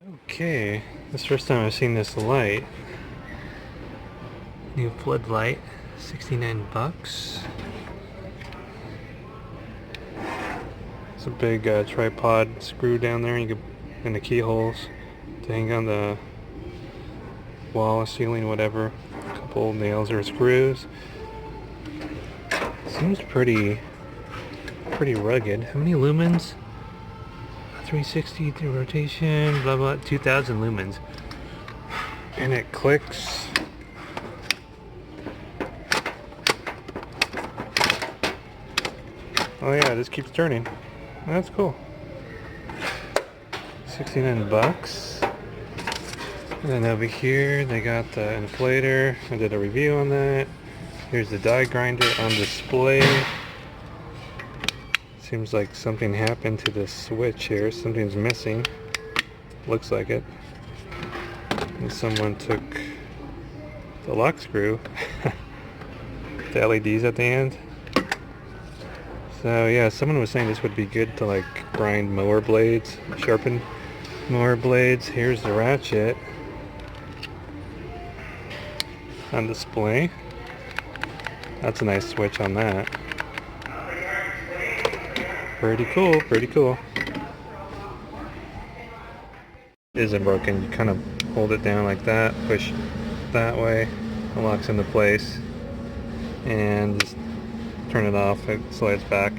Okay, this is the first time I've seen this light. New Floodlight, 69 bucks. It's a big tripod screw down there. You can in the keyholes to hang on the wall, ceiling, whatever. A couple nails or screws. Seems pretty rugged. How many lumens? 360 rotation, blah blah, 2000 lumens. And it clicks. Oh yeah, it just keeps turning. That's cool. 69 bucks. And then over here they got the inflator. I did a review on that. Here's the die grinder on display. Seems like something happened to the switch here. Something's missing. Looks like it. And someone took the lock screw. The LEDs at the end. So yeah, someone was saying this would be good to like grind mower blades, sharpen mower blades. Here's the ratchet on display. That's a nice switch on that. Pretty cool, pretty cool. It isn't broken. You kind of hold it down like that, push that way, it locks into place, and just turn it off, it slides back.